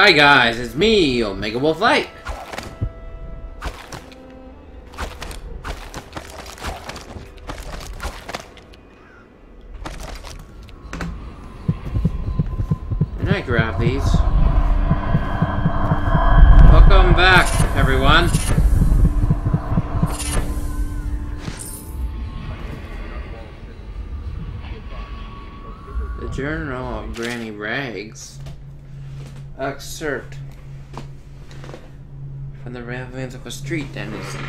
Hi guys, it's me, Omega Wolf Light. Can I grab these? Welcome back, everyone. The Journal of Granny Rags. Excerpt from the ramblings of a street denizen.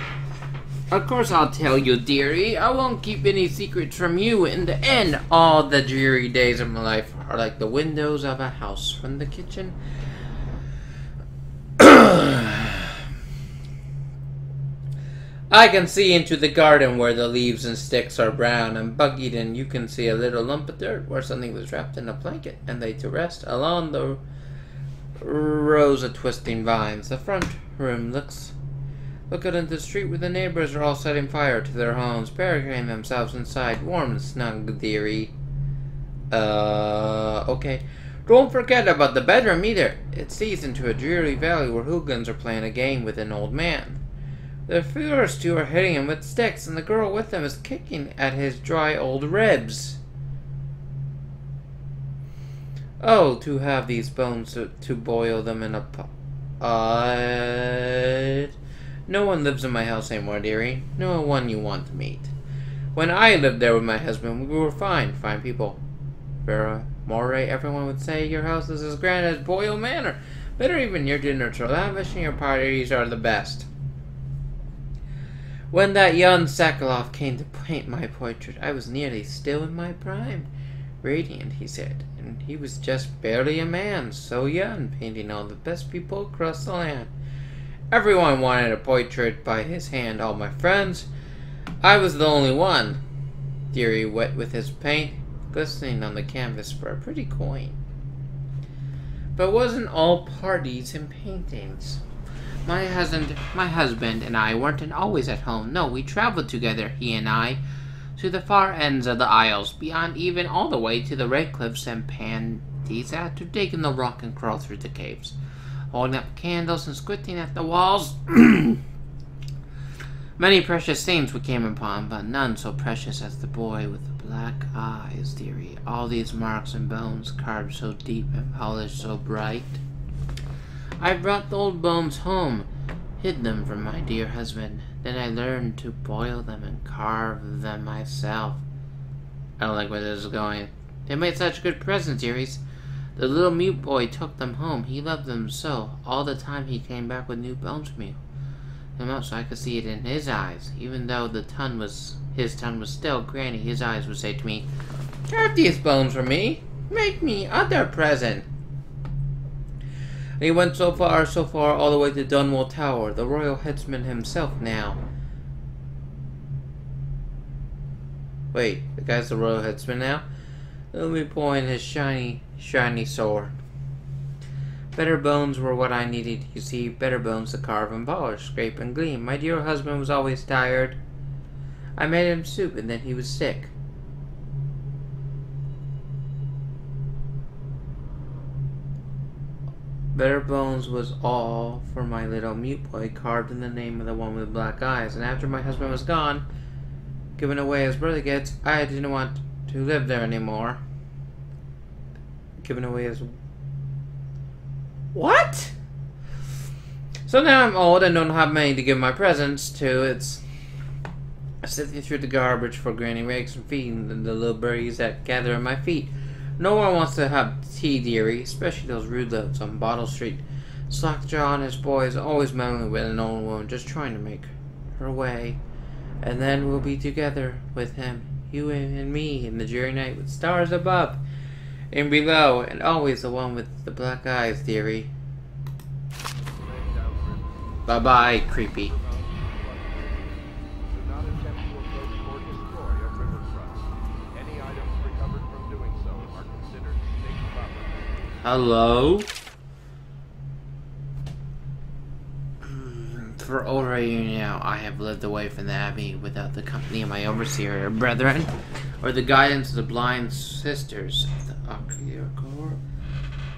Of course I'll tell you, dearie. I won't keep any secrets from you. In the end, all the dreary days of my life are like the windows of a house. From the kitchen I can see into the garden where the leaves and sticks are brown and buggied, and you can see a little lump of dirt where something was wrapped in a blanket and laid to rest along the rows of twisting vines. The front room looks out into the street where the neighbors are all setting fire to their homes, barricading themselves inside, warm and snug, dearie. Okay. Don't forget about the bedroom either. It sees into a dreary valley where hooligans are playing a game with an old man. The first two are hitting him with sticks, and the girl with them is kicking at his dry old ribs. Oh, to have these bones to boil them in a pot. No one lives in my house anymore, dearie. No one you want to meet. When I lived there with my husband, we were fine people. Vera Moray, everyone would say your house is as grand as Boyle Manor. Better even your dinners are lavish and your parties are the best. When that young Sakaloff came to paint my portrait, I was nearly still in my prime. Radiant, he said, and he was just barely a man, so young, painting all the best people across the land. Everyone wanted a portrait by his hand, all my friends. I was the only one. Dearie, wet with his paint, glistening on the canvas for a pretty coin. But it wasn't all parties and paintings. My husband and I weren't always at home. No, we traveled together, he and I, to the far ends of the Isles, beyond even all the way to the red cliffs and panties to dig in the rock and crawl through the caves, holding up candles and squinting at the walls. Many precious things we came upon, but none so precious as the boy with the black eyes, dearie. All these marks and bones carved so deep and polished so bright. I brought the old bones home, hid them from my dear husband. Then I learned to boil them and carve them myself. I don't like where this is going. They made such good presents, dearies. The little mute boy took them home. He loved them so. All the time he came back with new bones for me. And so I could see it in his eyes. Even though his tongue was still Granny, his eyes would say to me, "Carve these bones for me. Make me other present." And he went so far, all the way to Dunwall Tower, the royal headsman himself now. Wait, the guy's the royal headsman now? Let me point his shiny sword. Better bones were what I needed, you see. Better bones to carve and polish, scrape and gleam. My dear husband was always tired. I made him soup and then he was sick. Better bones was all for my little mute boy, carved in the name of the one with black eyes. And after my husband was gone, given away as brother gets, I didn't want to live there anymore. Given away as... What? So now I'm old and don't have many to give my presents to. It's sifting through the garbage for Granny Rags and feeding the little birdies that gather at my feet. No one wants to have tea, dearie, especially those rude loads on Bottle Street. Slackjaw and his boys always meddling with an old woman, just trying to make her way. And then we'll be together with him, you and me, in the dreary night with stars above and below, and always the one with the black eyes, dearie. Bye-bye, creepy. Hello? For over a year now, I have lived away from the Abbey without the company of my overseer brethren, or the guidance of the blind sisters of the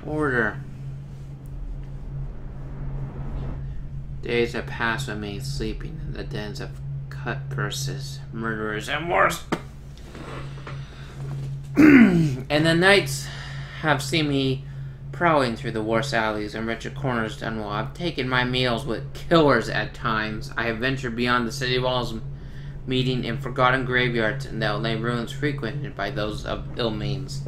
Order. Days have passed with me sleeping in the dens of cut purses, murderers, and worse. And the nights have seen me prowling through the worst alleys and wretched corners done well. I've taken my meals with killers at times. I have ventured beyond the city walls, meeting in forgotten graveyards and outlying ruins frequented by those of ill means.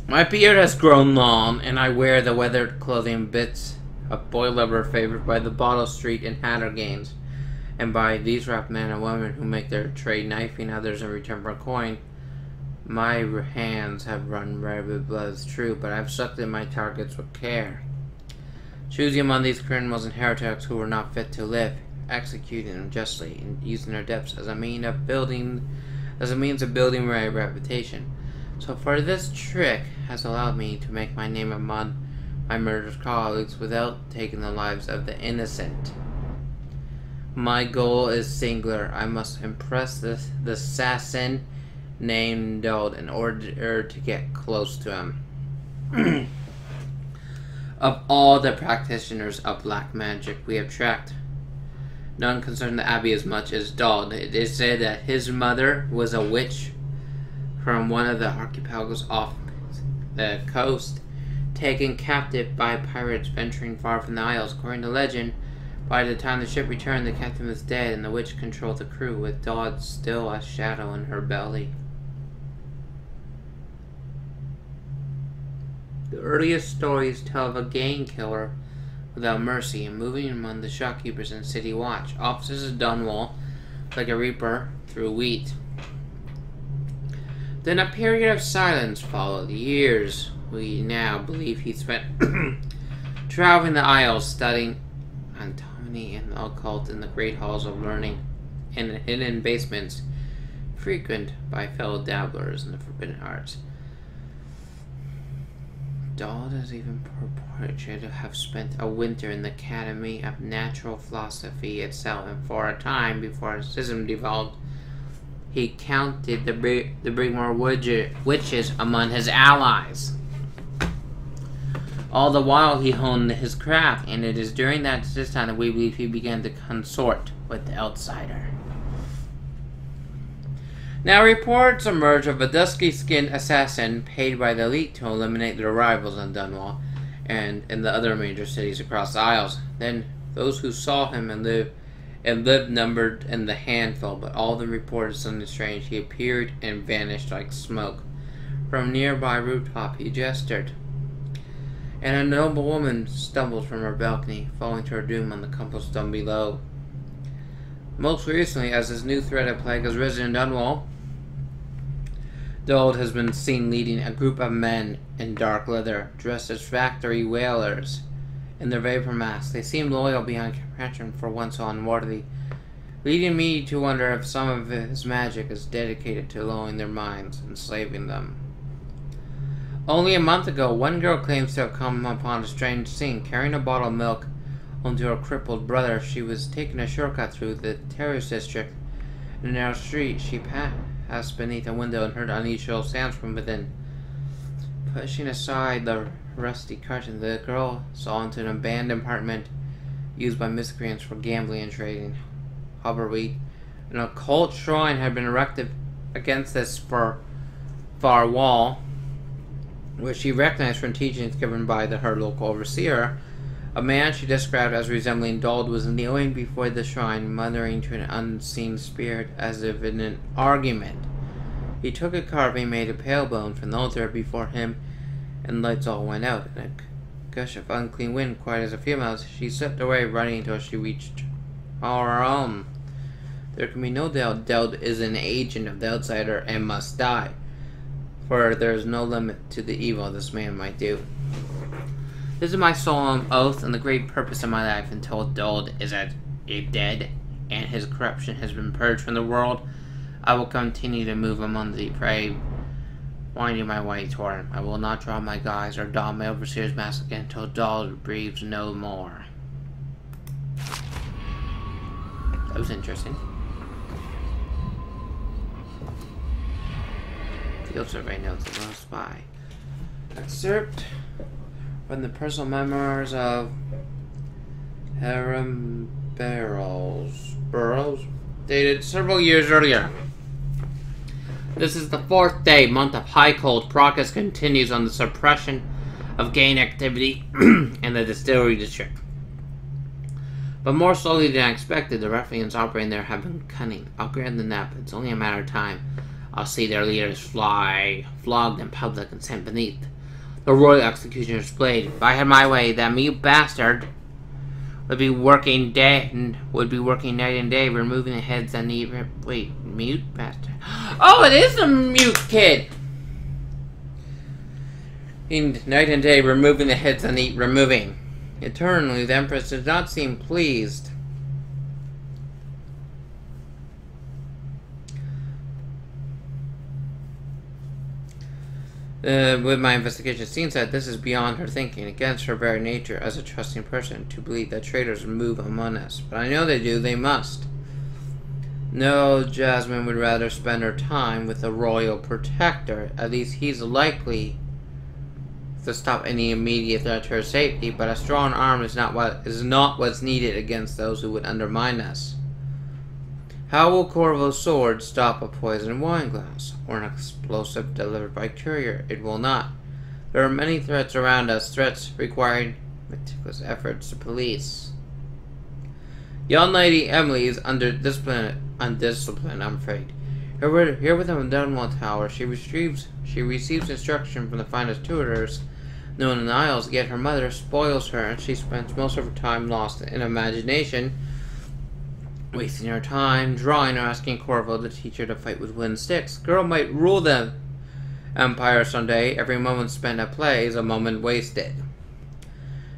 My beard has grown long, and I wear the weathered clothing bits of boy lover favored by the Bottle Street and Hatter gangs, and by these rough men and women who make their trade knifing others in return for coin. My hands have run red with blood, it's true, but I have selected my targets with care, choosing among these criminals and heretics who were not fit to live, executing them justly, and using their deaths as a means of building my reputation. So for this trick has allowed me to make my name among my murderous colleagues without taking the lives of the innocent. My goal is singular. I must impress the assassin named Dold in order to get close to him. Of all the practitioners of black magic we have tracked, none concern the Abbey as much as Dold. It is said that his mother was a witch from one of the archipelagos off the coast, taken captive by pirates venturing far from the Isles. According to legend, by the time the ship returned, the captain was dead, and the witch controlled the crew, with Dodd still a shadow in her belly. The earliest stories tell of a gang killer without mercy, and moving among the shopkeepers and city watch. Officers of Dunwall, like a reaper through wheat. Then a period of silence followed. Years, we now believe, he spent traveling the Isles, studying anatomy and the occult in the great halls of learning and in hidden basements frequented by fellow dabblers in the forbidden arts. Dodd is even purported to have spent a winter in the Academy of Natural Philosophy itself, and for a time before his schism devolved, he counted the Brigmore witches among his allies. All the while he honed his craft, and it is during this time that we believe he began to consort with the outsider. Now reports emerge of a dusky-skinned assassin paid by the elite to eliminate their rivals in Dunwall and in the other major cities across the Isles. Then those who saw him and lived numbered in the handful, but all the reported something strange. He appeared and vanished like smoke. From nearby rooftop he gestured, and a noble woman stumbled from her balcony, falling to her doom on the cobblestone below. Most recently, as this new threat of plague has risen in Dunwall, Dold has been seen leading a group of men in dark leather, dressed as factory whalers. In their vapor masks, they seem loyal beyond comprehension for one so unworthy, leading me to wonder if some of his magic is dedicated to lulling their minds, enslaving them. Only a month ago, one girl claims to have come upon a strange scene, carrying a bottle of milk onto her crippled brother. She was taking a shortcut through the terrace district. In a narrow street, she passed beneath a window and heard unusual sounds from within. Pushing aside the rusty curtain, the girl saw into an abandoned apartment used by miscreants for gambling and trading. Hoverweed, an occult shrine had been erected against this far wall, which she recognized from teachings given by her local overseer. A man she described as resembling Dold was kneeling before the shrine, muttering to an unseen spirit as if in an argument. He took a carving made of pale bone from the altar before him, and lights all went out. In a gush of unclean wind, quiet as a female's, she slipped away, running until she reached our home. There can be no doubt Dold is an agent of the outsider and must die, for there is no limit to the evil this man might do. This is my solemn oath and the great purpose of my life until Dold is dead and his corruption has been purged from the world. I will continue to move among the prey, winding my way toward him. I will not draw my guise or don my overseer's mask again until Dold breathes no more. That was interesting. Field survey notes of a spy. Excerpt from the personal memoirs of Harem Burrows, dated several years earlier. This is the 4th day, month of high cold. Progress continues on the suppression of gang activity in the distillery district. But more slowly than I expected, the ruffians operating there have been cunning. I'll grant them that, but it's only a matter of time. I'll see their leaders flogged in public and sent beneath the royal executioner's blade. If I had my way, that mute bastard would be working night and day, removing the heads that need. Wait, mute bastard? Oh, it is the mute kid. In night and day, removing the heads that need removing. Eternally, the Empress does not seem pleased. With my investigation, it seems that this is beyond her thinking, against her very nature as a trusting person, to believe that traitors move among us. But I know they do, they must. No, Jasmine would rather spend her time with the royal protector. At least he's likely to stop any immediate threat to her safety, but a strong arm is not what's needed against those who would undermine us. How will Corvo's sword stop a poisoned wine glass, or an explosive delivered by courier? It will not. There are many threats around us, threats requiring meticulous efforts to police. Young Lady Emily is undisciplined, I'm afraid. Here with him in Dunwell Tower, she receives instruction from the finest tutors known in the Isles, yet her mother spoils her, and she spends most of her time lost in imagination, wasting her time drawing or asking Corvo to teach her to fight with wooden sticks. Girl might rule the empire someday. Every moment spent at play is a moment wasted.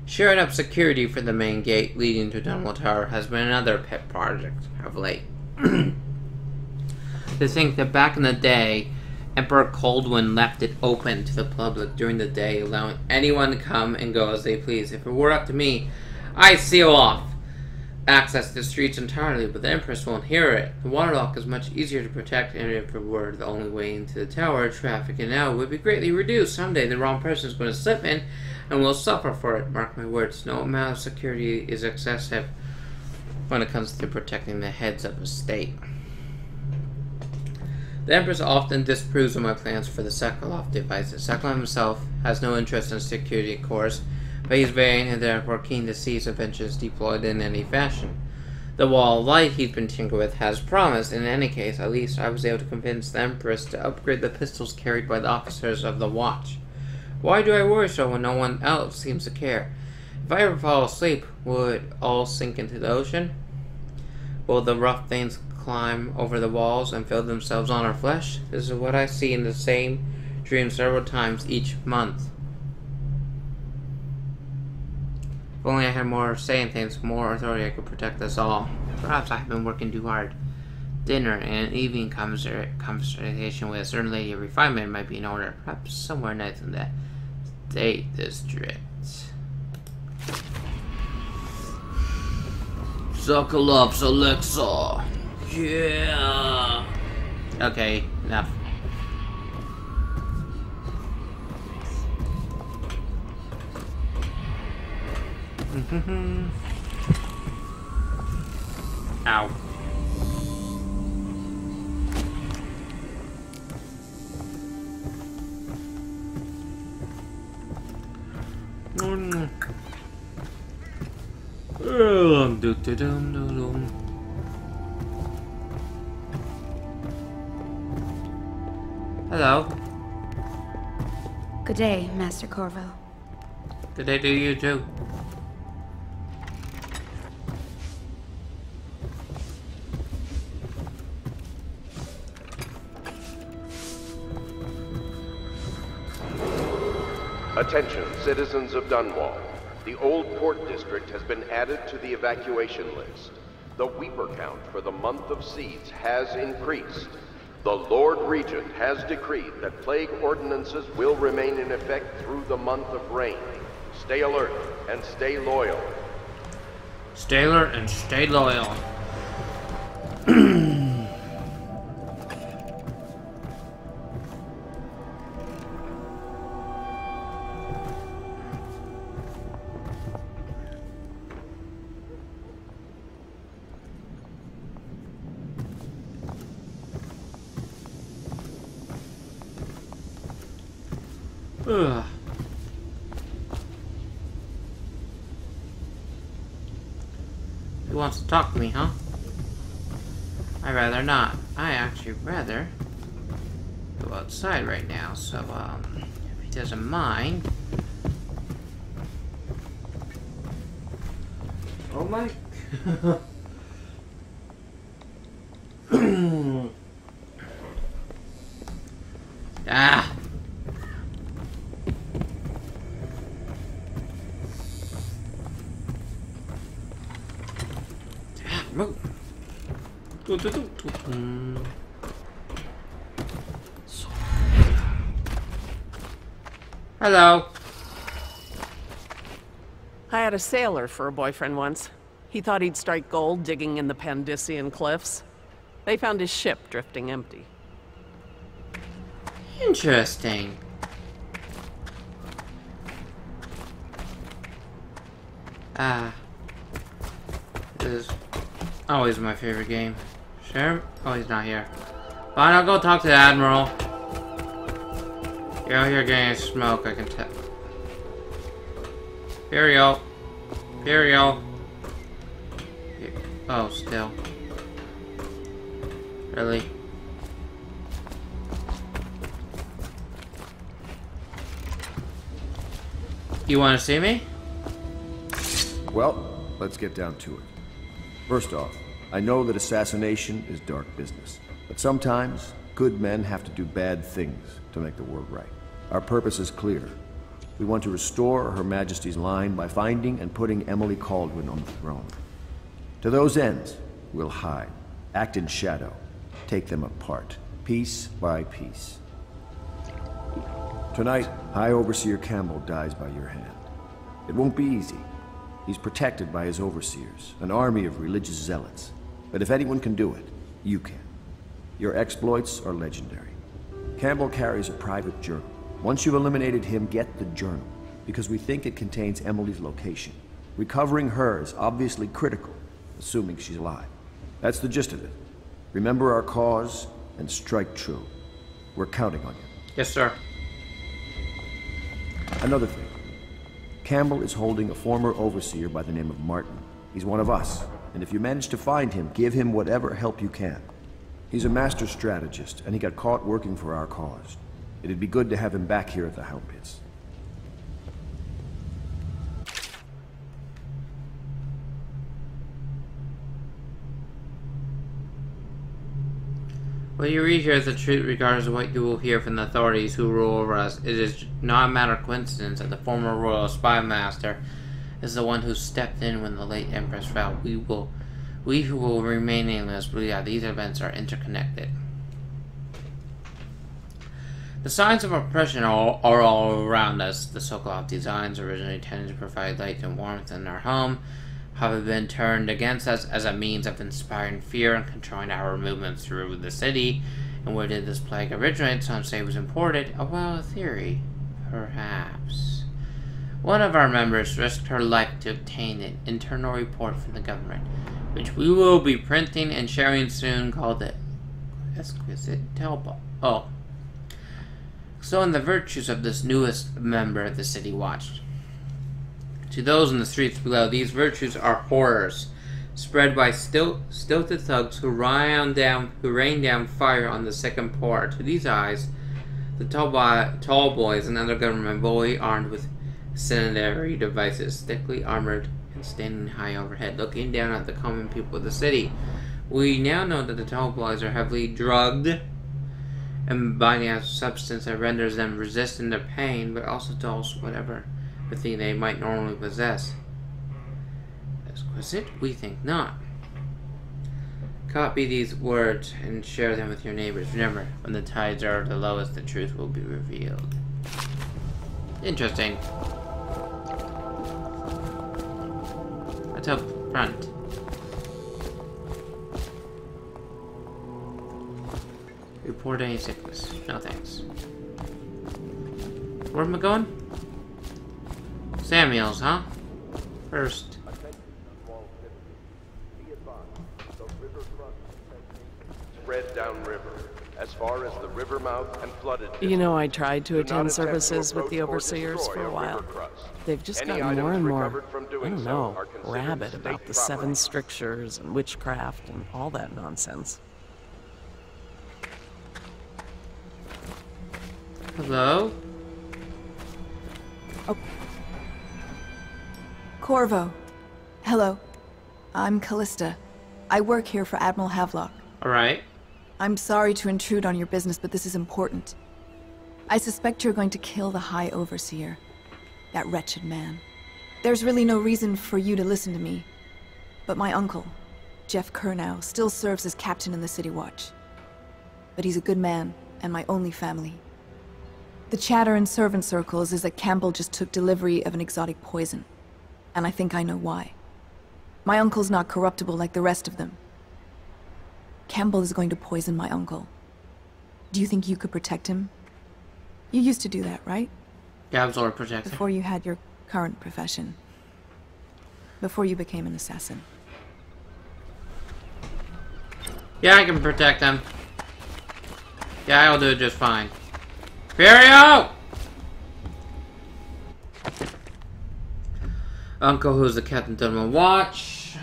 Shoring up security for the main gate leading to Dunwell Tower has been another pet project of late. To think that back in the day, Emperor Coldwind left it open to the public during the day, allowing anyone to come and go as they please. If it were up to me, I'd seal off access to the streets entirely, but the Empress won't hear it. The waterlock is much easier to protect, and if it were the only way into the tower, traffic and out would be greatly reduced. Someday the wrong person is going to slip in, and we'll suffer for it. Mark my words, no amount of security is excessive when it comes to protecting the heads of a state. The Empress often disapproves of my plans for the Sokolov devices. Sokolov himself has no interest in security, of course, but he's vain and therefore keen to see his inventions deployed in any fashion. The wall of light he's been tinkered with has promised. In any case, at least I was able to convince the Empress to upgrade the pistols carried by the officers of the watch. Why do I worry so when no one else seems to care? If I ever fall asleep, will it all sink into the ocean? Will the rough things climb over the walls and fill themselves on our flesh? This is what I see in the same dream several times each month. If only I had more say in things, more authority, I could protect us all. Perhaps I have been working too hard. Dinner and an evening conversation with a certain lady of refinement might be in order. Perhaps somewhere nice in the State District. Sokolov's elixir. Yeah. Okay, enough. Ow. Hello. Good day, Master Corvo. Good day to you too. Attention, citizens of Dunwall. The Old Port District has been added to the evacuation list. The Weeper count for the month of siege has increased. The Lord Regent has decreed that plague ordinances will remain in effect through the month of rain. Stay alert and stay loyal. Stay alert and stay loyal. Ugh. He wants to talk to me, huh? I'd rather not. I actually rather go outside right now, so, if he doesn't mind. Oh my... Ah! Move! Hello! I had a sailor for a boyfriend once. He thought he'd strike gold digging in the Pandician cliffs. They found his ship drifting empty. Interesting. This is always my favorite game. Sure? Oh, he's not here. Fine, I'll go talk to the Admiral. You're out here getting smoke, I can tell. Imperial. Imperial. Oh, still. Really? You want to see me? Well, let's get down to it. First off, I know that assassination is dark business, but sometimes good men have to do bad things to make the world right. Our purpose is clear. We want to restore Her Majesty's line by finding and putting Emily Kaldwin on the throne. To those ends, we'll hide, act in shadow, take them apart, piece by piece. Tonight, High Overseer Campbell dies by your hand. It won't be easy. He's protected by his overseers, an army of religious zealots. But if anyone can do it, you can. Your exploits are legendary. Campbell carries a private journal. Once you've eliminated him, get the journal, because we think it contains Emily's location. Recovering her is obviously critical, assuming she's alive. That's the gist of it. Remember our cause, and strike true. We're counting on you. Yes, sir. Another thing. Campbell is holding a former overseer by the name of Martin. He's one of us, and if you manage to find him, give him whatever help you can. He's a master strategist, and he got caught working for our cause. It'd be good to have him back here at the Hound Pits. What you read here is the truth regardless of what you will hear from the authorities who rule over us. It is not a matter of coincidence that the former royal spy master is the one who stepped in when the late Empress fell. We who will remain nameless believe that these events are interconnected. The signs of oppression are all around us. The so-called designs originally intended to provide light and warmth in our home have been turned against us as a means of inspiring fear and controlling our movements through the city. And where did this plague originate? Some say it was imported. Well, a theory. Perhaps. One of our members risked her life to obtain an internal report from the government, which we will be printing and sharing soon, called the Exquisite Telltale. Oh. So in the virtues of this newest member of the City Watch. To those in the streets below, these virtues are horrors, spread by stilted thugs who rain down fire on the sick and poor. To these eyes, the tall boys and other government bully armed with incendiary devices, thickly armored and standing high overhead, looking down at the common people of the city. We now know that the tall boys are heavily drugged and biting a substance that renders them resistant to pain, but also dulls whatever the thing they might normally possess. Exquisite? We think not. Copy these words and share them with your neighbors. Remember, when the tides are the lowest, the truth will be revealed. Interesting. Let's up front. Report any sickness. No thanks. Where am I going? Samuels, huh? First. Spread downriver. as far as the river mouth and flooded You know, I tried to Do not attend attempt to services with approach the or overseers destroy for a a while. river crust. They've just Any gotten more items and more, recovered from I doing don't so know, are considered rabid state about the property. 7 strictures and witchcraft and all that nonsense. Hello? Corvo. Hello. I'm Callista. I work here for Admiral Havelock. Alright. I'm sorry to intrude on your business, but this is important. I suspect you're going to kill the High Overseer. That wretched man. There's really no reason for you to listen to me. But my uncle, Jeff Kernow, still serves as captain in the City Watch. But he's a good man, and my only family. The chatter in servant circles is that Campbell just took delivery of an exotic poison. And I think I know why. My uncle's not corruptible like the rest of them. Campbell is going to poison my uncle. Do you think you could protect him? You used to do that, right? Gab's Lord protects him. Before you had your current profession. Before you became an assassin. Yeah, I can protect him. Yeah, I'll do it just fine. Furio! Uncle, who's the captain of the watch.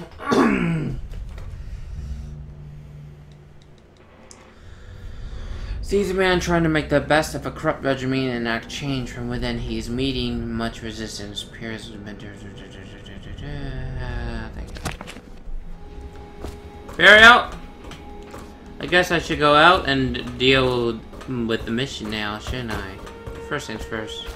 Sees a man trying to make the best of a corrupt regime and enact change from within. He's meeting much resistance. Thank you. Furio! I guess I should go out and deal with the mission now, shouldn't I? First things first.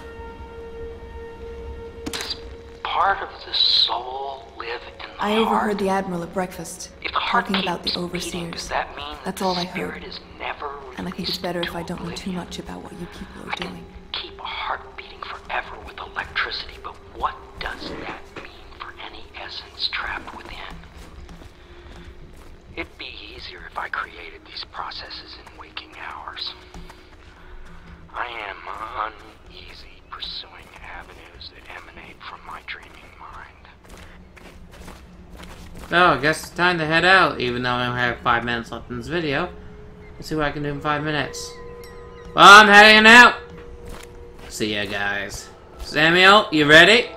Part of the soul live in the I heart. overheard the Admiral at breakfast, If the heart talking about keeps the beating, overseers. does that mean that That's the all I spirit heard. is never And I think it's released better if into I don't know too oblivion? much about what you people are I can doing. keep a heart beating forever with electricity, but what does that mean for any essence trapped within? It'd be easier if I created these processes in waking hours. I am uneasy pursuing avenues that emanate from my dreaming mind. Well, I guess it's time to head out, even though I only have 5 minutes left in this video. Let's see what I can do in 5 minutes. Well, I'm heading out! See ya, guys. Samuel, you ready?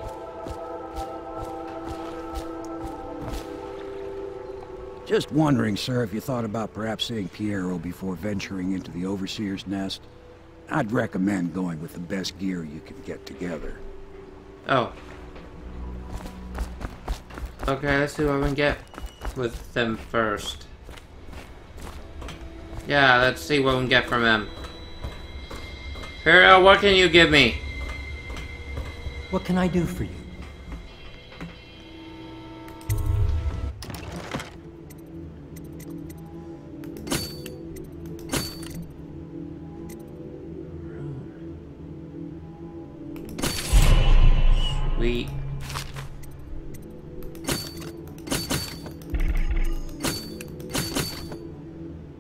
Just wondering, sir, if you thought about perhaps seeing Piero before venturing into the Overseer's nest. I'd recommend going with the best gear you can get together. Oh. Okay, let's see what we can get with them first. Yeah, let's see what we can get from him. Farrell, what can you give me? What can I do for you? Sweet.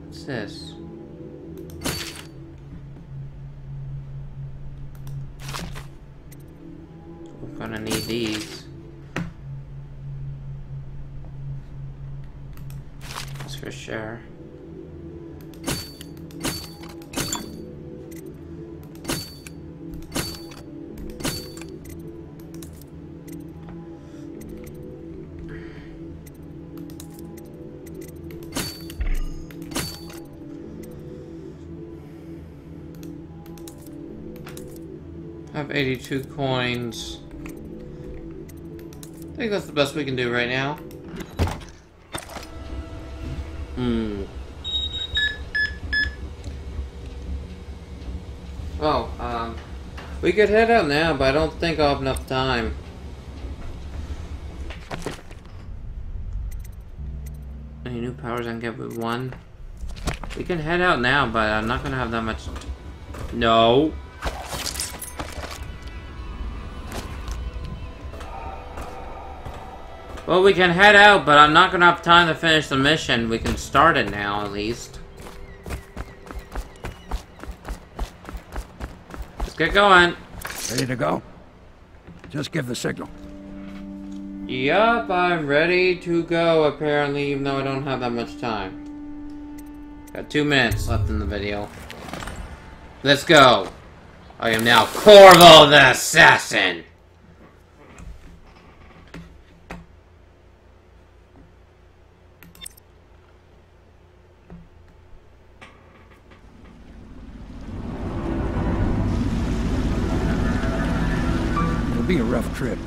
What's this? We're gonna need these. That's for sure. I have 82 coins. I think that's the best we can do right now. Oh, we could head out now, but I don't think I'll have enough time. Any new powers I can get with one? We can head out now, but I'm not gonna have that much. No. Well, we can head out, but I'm not gonna have time to finish the mission. We can start it now, at least. Let's get going. Ready to go? Just give the signal. Yup, I'm ready to go, apparently, even though I don't have that much time. Got 2 minutes left in the video. Let's go! I am now Corvo the Assassin! It'll be a rough trip.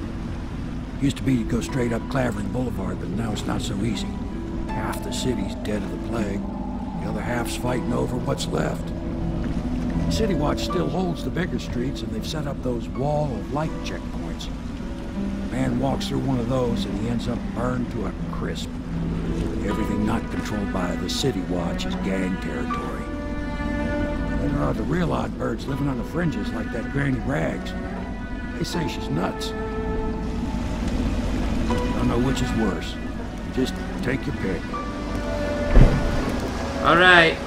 Used to be to go straight up Clavering Boulevard, but now it's not so easy. Half the city's dead of the plague. The other half's fighting over what's left. City Watch still holds the bigger streets, and they've set up those wall of light checkpoints. A man walks through one of those, and he ends up burned to a crisp. Everything not controlled by the City Watch is gang territory. There are the real odd birds living on the fringes, like that Granny Rags. They say she's nuts. Don't know which is worse. Just take your pick. All right.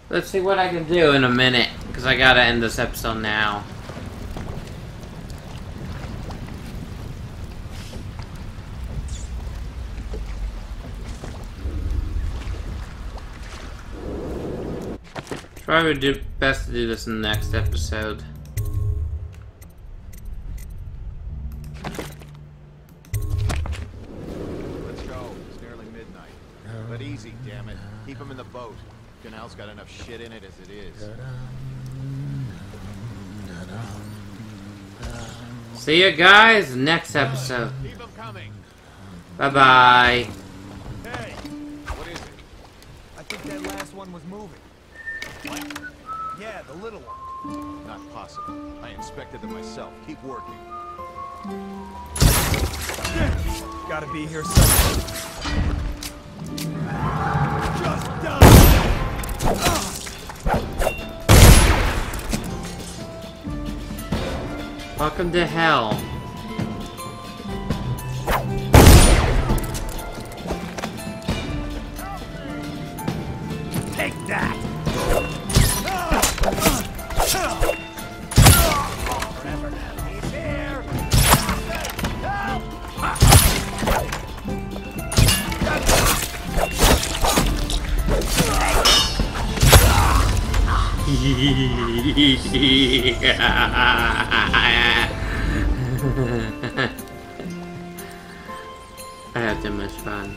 Let's see what I can do in a minute, because I gotta end this episode now. Probably do best to do this in the next episode. Let's go. It's nearly midnight. But easy, damn it. Keep him in the boat. Canal's got enough shit in it as it is. See you guys next episode. Keep him coming. Bye-bye. Hey, what is it? I think that last one was moving. What? Yeah, the little one. Not possible. I inspected them myself. Keep working. Gotta be here somewhere. Just done. Welcome to hell. Take that. I had too much fun.